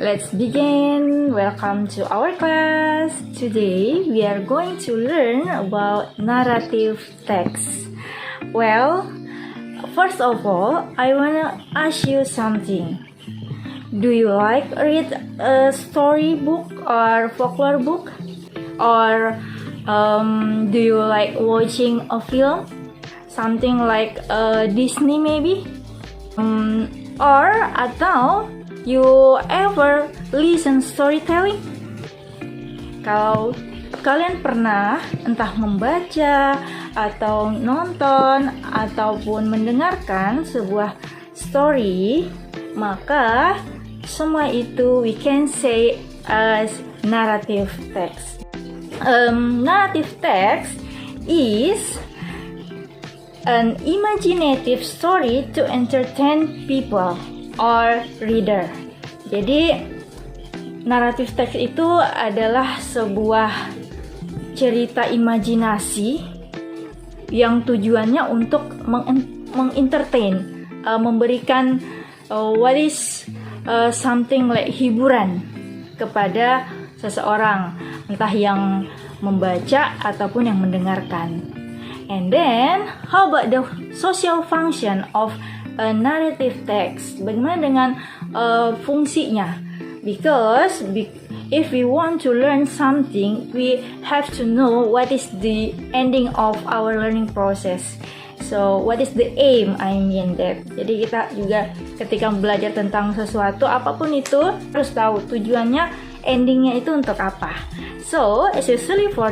Let's begin. Welcome to our class. Today we are going to learn about narrative text. Well, first of all, I wanna ask you something. Do you like read a story book or folklore book? Or do you like watching a film? Something like Disney maybe? Atau you ever listen storytelling? Kalau kalian pernah entah membaca atau nonton ataupun mendengarkan sebuah story, maka semua itu we can say as narrative text. Narrative text is an imaginative story to entertain people or reader. Jadi naratif teks itu adalah sebuah cerita imajinasi yang tujuannya untuk mengentertain, memberikan something like hiburan kepada seseorang, entah yang membaca ataupun yang mendengarkan. And then, how about the social function of a narrative text? Bagaimana dengan fungsinya? Because if we want to learn something, we have to know what is the ending of our learning process. So, what is the aim? I mean that. Jadi kita juga ketika belajar tentang sesuatu, apapun itu, harus tahu tujuannya, endingnya itu untuk apa. So, especially for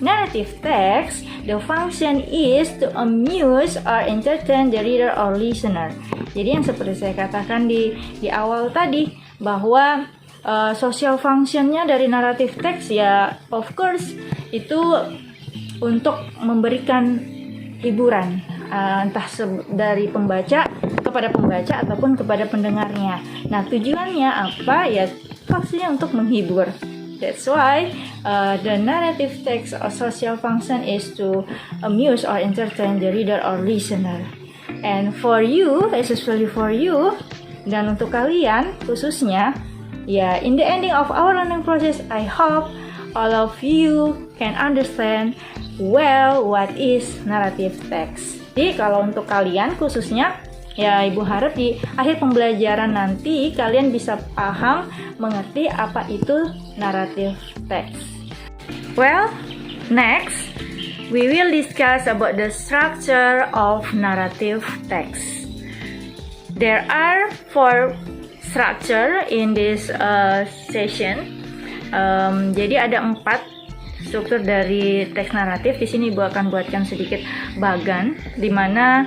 narrative text, the function is to amuse or entertain the reader or listener. Jadi yang seperti saya katakan di awal tadi, bahwa social functionnya dari narrative text ya of course itu untuk memberikan hiburan, entah dari pembaca kepada pembaca ataupun kepada pendengarnya. Nah, tujuannya apa? Ya pastinya untuk menghibur. That's why the narrative text or social function is to amuse or entertain the reader or listener. And for you, especially for you, dan untuk kalian khususnya, ya in the ending of our learning process, I hope all of you can understand well what is narrative text. Jadi kalau untuk kalian khususnya, ya Ibu harap di akhir pembelajaran nanti kalian bisa paham, mengerti apa itu narrative text. Well, next we will discuss about the structure of narrative text. There are 4 structure in this session. Jadi ada 4 struktur dari teks naratif. Di sini Ibu akan buatkan sedikit bagan, di mana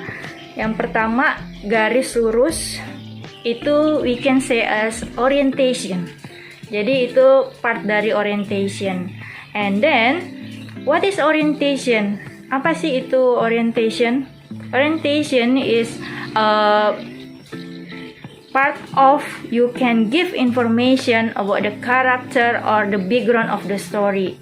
yang pertama garis lurus itu we can say as orientation. Jadi itu part dari orientation. And then what is orientation? Apa sih itu orientation? Orientation is part of you can give information about the character or the background of the story,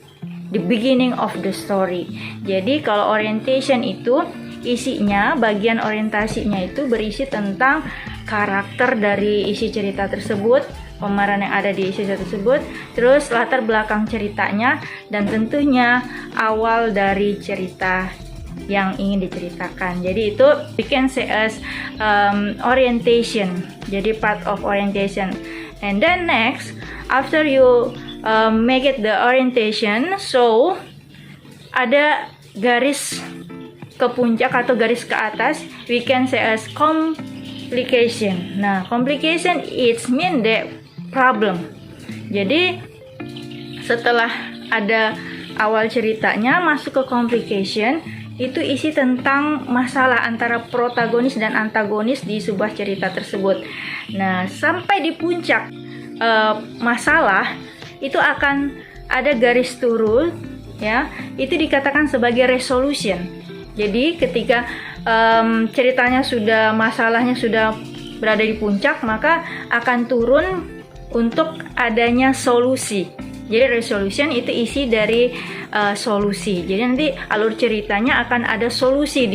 the beginning of the story. Jadi kalau orientation itu isinya, bagian orientasinya itu berisi tentang karakter dari isi cerita tersebut, pemeran yang ada di isi cerita tersebut, terus latar belakang ceritanya, dan tentunya awal dari cerita yang ingin diceritakan. Jadi itu we can say as orientation. Jadi part of orientation. And then next, after you make it the orientation, so ada garis ke puncak atau garis ke atas, we can say as complication. Nah, complication it mean the problem. Jadi setelah ada awal ceritanya masuk ke complication, itu isi tentang masalah antara protagonis dan antagonis di sebuah cerita tersebut. Nah, sampai di puncak masalah itu akan ada garis turun, ya. Itu dikatakan sebagai resolution. Jadi ketika ceritanya masalahnya sudah berada di puncak, maka akan turun untuk adanya solusi. Jadi resolution itu isi dari solusi. Jadi nanti alur ceritanya akan ada solusi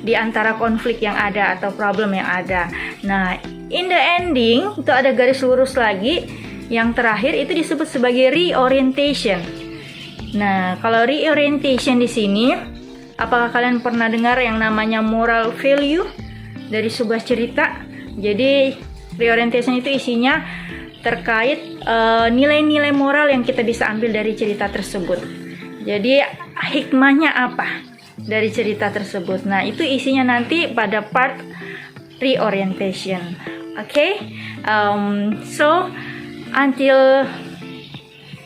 di antara konflik yang ada atau problem yang ada. Nah, in the ending itu ada garis lurus lagi. yang terakhir itu disebut sebagai reorientation. Nah, kalau reorientation di sini, apakah kalian pernah dengar yang namanya moral value dari sebuah cerita? Jadi reorientation itu isinya terkait nilai-nilai moral yang kita bisa ambil dari cerita tersebut. Jadi hikmahnya apa dari cerita tersebut? Nah, itu isinya nanti pada part reorientation. Okay? So until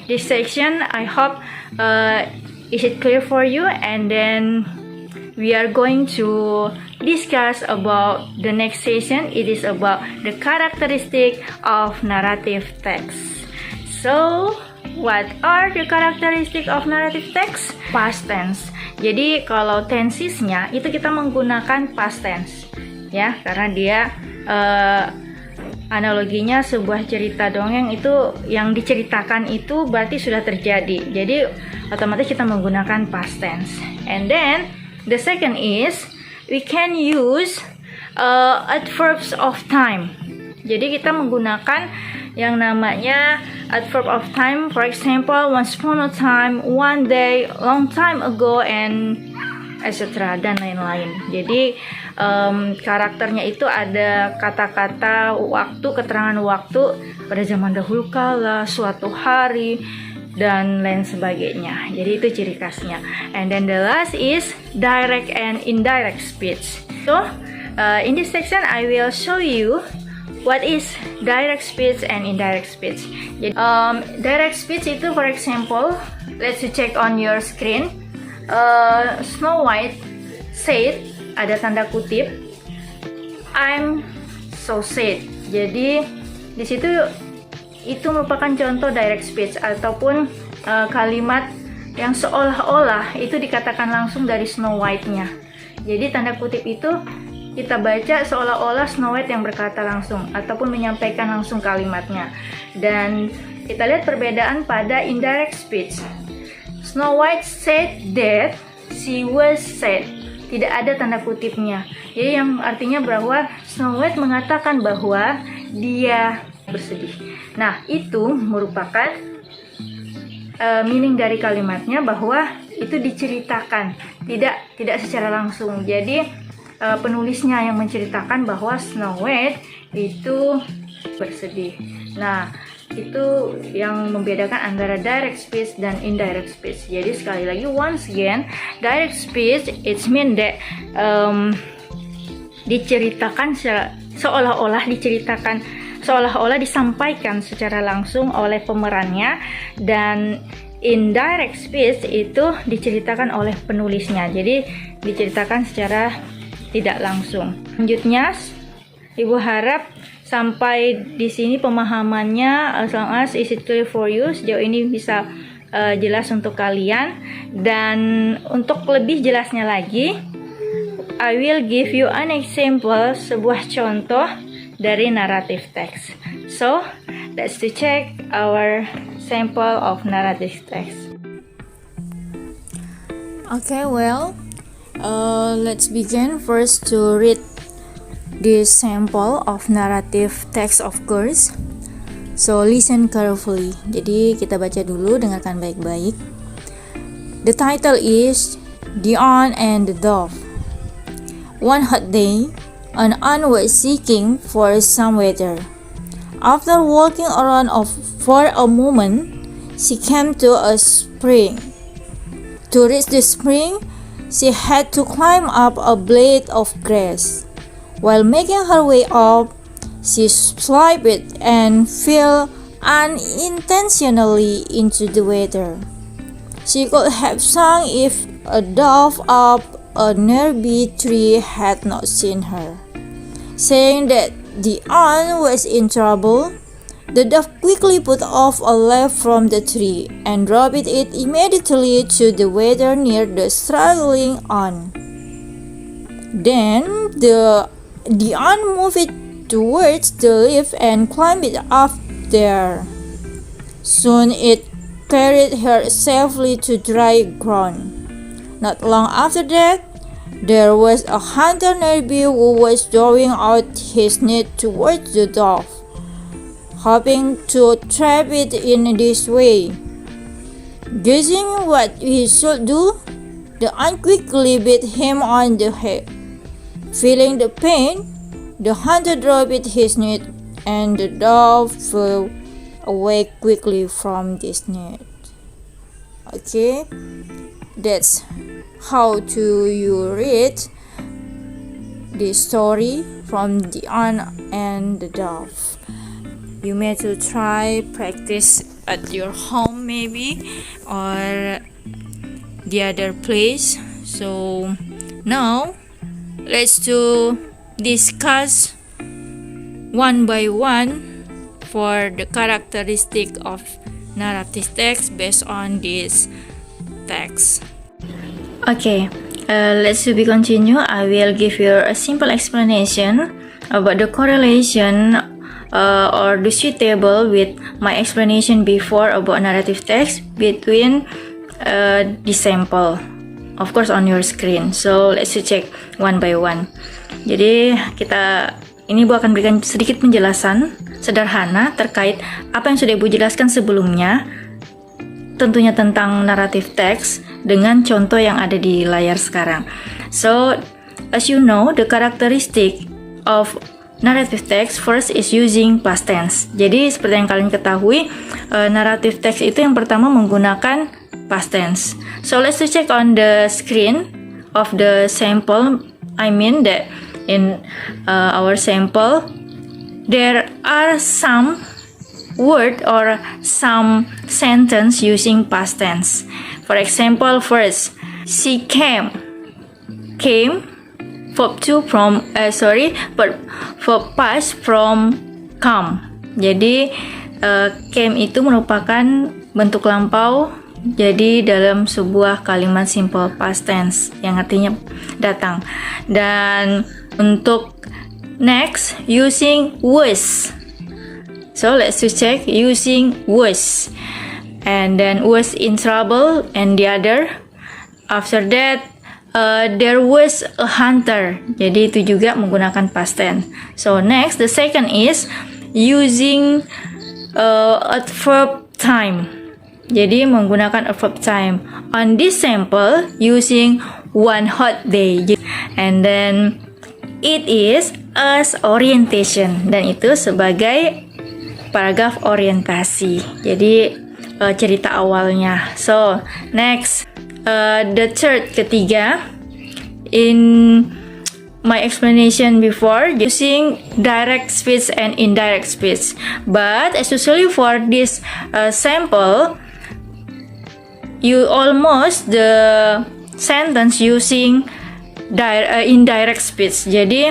this section, I hope is it clear for you, and then we are going to discuss about the next session. It is about the characteristic of narrative text. So, what are the characteristic of narrative text? Past tense. Jadi kalau tensesnya itu kita menggunakan past tense, ya, karena dia analoginya sebuah cerita dongeng itu yang diceritakan itu berarti sudah terjadi. Jadi otomatis kita menggunakan past tense. And then the second is we can use adverbs of time. Jadi kita menggunakan yang namanya adverb of time. For example, once upon a time, one day, long time ago, and etc. dan lain-lain. Jadi karakternya itu ada kata-kata waktu, keterangan waktu pada zaman dahulu kala, suatu hari, dan lain sebagainya. Jadi itu ciri khasnya. And then the last is direct and indirect speech. So in this section I will show you what is direct speech and indirect speech. Jadi direct speech itu, for example, let's check on your screen. Snow White said, ada tanda kutip, I'm so sad. Jadi di situ itu merupakan contoh direct speech ataupun kalimat yang seolah-olah itu dikatakan langsung dari Snow White-nya. Jadi tanda kutip itu kita baca seolah-olah Snow White yang berkata langsung ataupun menyampaikan langsung kalimatnya. Dan kita lihat perbedaan pada indirect speech. Snow White said that she was sad. Tidak ada tanda kutipnya. Jadi yang artinya bahwa Snow White mengatakan bahwa dia bersedih. Nah, itu merupakan meaning dari kalimatnya bahwa itu diceritakan, tidak secara langsung. Jadi penulisnya yang menceritakan bahwa Snow White itu bersedih. Nah, itu yang membedakan antara direct speech dan indirect speech. Jadi sekali lagi, once again, direct speech it mean that diceritakan seolah-olah disampaikan secara langsung oleh pemerannya, dan indirect speech itu diceritakan oleh penulisnya. Jadi diceritakan secara tidak langsung. Selanjutnya, Ibu harap sampai di sini pemahamannya, as long as is it clear for you, sejauh ini bisa jelas untuk kalian. Dan untuk lebih jelasnya lagi, I will give you an example, sebuah contoh dari narrative text. So, let's check our sample of narrative text. Okay, well, let's begin first to read this sample of narrative text, of course. So listen carefully. Jadi kita baca dulu, dengarkan baik-baik. The title is The Ant and the Dove. One hot day, an ant was seeking for some water. After walking around for a moment, she came to a spring. To reach the spring, she had to climb up a blade of grass. While making her way up, she slipped and fell unintentionally into the water. She could have sung if a dove up a nearby tree had not seen her. Saying that the ant was in trouble, the dove quickly put off a leaf from the tree and dropped it immediately to the water near the struggling ant. Then the ant moved towards the leaf and climbed up there. Soon it carried her safely to dry ground. Not long after that, there was a hunter nearby who was drawing out his net towards the dove. hoping to trap it in this way. Guessing what he should do, the ant quickly beat him on the head. Feeling the pain, the hunter dropped his net, and the dove flew away quickly from this net. Okay, that's how to you read the story from the ant and the dove. You may to try practice at your home maybe or the other place. So now let's discuss one by one for the characteristic of narrative text based on this text. Okay, let's continue. I will give you a simple explanation about the correlation or the suitable with my explanation before about narrative text between the sample, of course on your screen. So let's check one by one. Jadi ini Bu akan berikan sedikit penjelasan sederhana terkait apa yang sudah Ibu jelaskan sebelumnya, tentunya tentang narrative text dengan contoh yang ada di layar sekarang. So as you know, the characteristic of narrative text first is using past tense. Jadi seperti yang kalian ketahui, narrative text itu yang pertama menggunakan past tense. So let's check on the screen of the sample. I mean that in our sample there are some word or some sentence using past tense. For example, first, she came verb past from come. Jadi came itu merupakan bentuk lampau, jadi dalam sebuah kalimat simple past tense yang artinya datang. Dan untuk next, using was. So let's check using was, and then was in trouble, and the other. After that, there was a hunter. Jadi itu juga menggunakan past tense. So next, the second is using adverb time. Jadi menggunakan adverb time. On this sample, using one hot day. And then it is as orientation. Dan itu sebagai paragraf orientasi. Jadi cerita awalnya. So next, the third, ketiga, in my explanation before, using direct speech and indirect speech. But especially for this sample, you almost the sentence using indirect speech. Jadi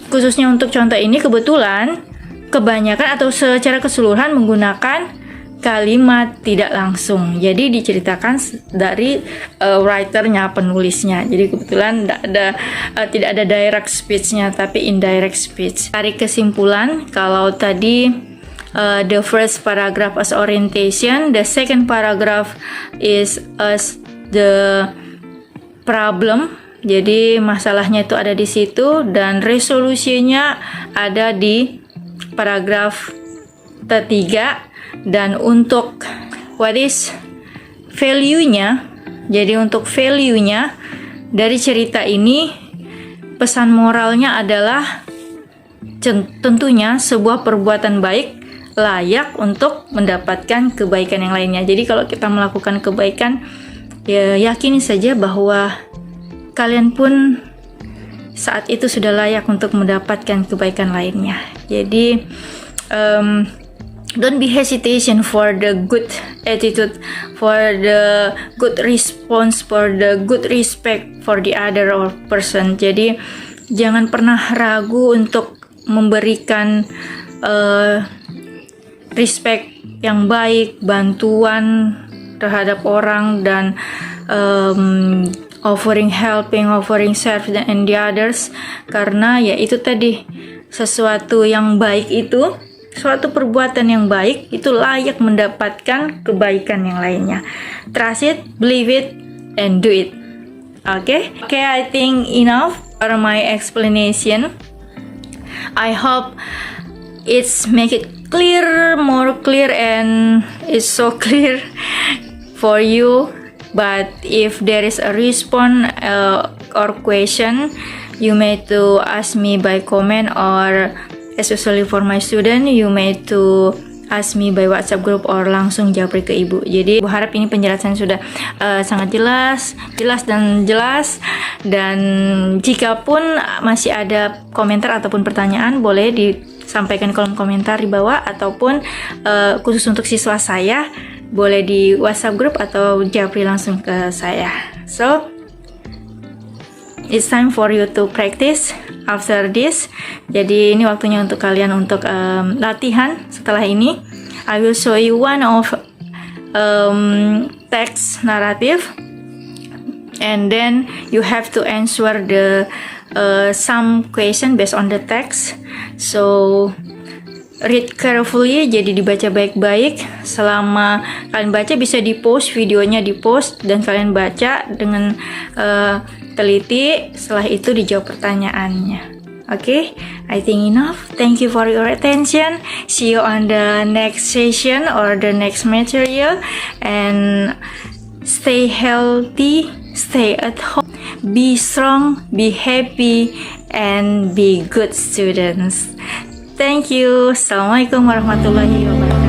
khususnya untuk contoh ini kebetulan kebanyakan atau secara keseluruhan menggunakan kalimat tidak langsung. Jadi diceritakan dari writernya, penulisnya. Jadi kebetulan tidak ada direct speech-nya, tapi indirect speech. Tarik kesimpulan, kalau tadi the first paragraph as orientation, the second paragraph is as the problem. Jadi masalahnya itu ada di situ dan resolusinya ada di paragraf ketiga. Dan untuk what is value-nya, jadi untuk value-nya dari cerita ini, pesan moralnya adalah tentunya sebuah perbuatan baik layak untuk mendapatkan kebaikan yang lainnya. Jadi kalau kita melakukan kebaikan, ya yakini saja bahwa kalian pun saat itu sudah layak untuk mendapatkan kebaikan lainnya. Jadi don't be hesitation for the good attitude, for the good response, for the good respect for the other or person. Jadi jangan pernah ragu untuk memberikan respect yang baik, bantuan terhadap orang, dan offering serve and the others. Karena ya itu tadi, sesuatu yang baik itu, suatu perbuatan yang baik itu layak mendapatkan kebaikan yang lainnya. Trust it, believe it, and do it. Okay, I think enough for my explanation. I hope it's make it more clear, and it's so clear for you. But if there is a response or question, you may to ask me by comment, or especially for my student, you may to ask me by WhatsApp group or langsung japri ke ibu. Jadi ibu harap ini penjelasan sudah sangat jelas dan jelas. Dan jika pun masih ada komentar ataupun pertanyaan, boleh disampaikan di kolom komentar di bawah, ataupun khusus untuk siswa saya boleh di WhatsApp group atau japri langsung ke saya. So it's time for you to practice after this. Jadi ini waktunya untuk kalian untuk latihan. Setelah ini I will show you one of text narrative, and then you have to answer the some question based on the text. So read carefully, jadi dibaca baik-baik. Selama kalian baca bisa di-post, videonya di-post dan kalian baca dengan teliti. Setelah itu dijawab pertanyaannya. Okay, I think enough. Thank you for your attention. See you on the next session or the next material, and stay healthy, stay at home, be strong, be happy, and be good students. Thank you. Assalamualaikum warahmatullahi wabarakatuh.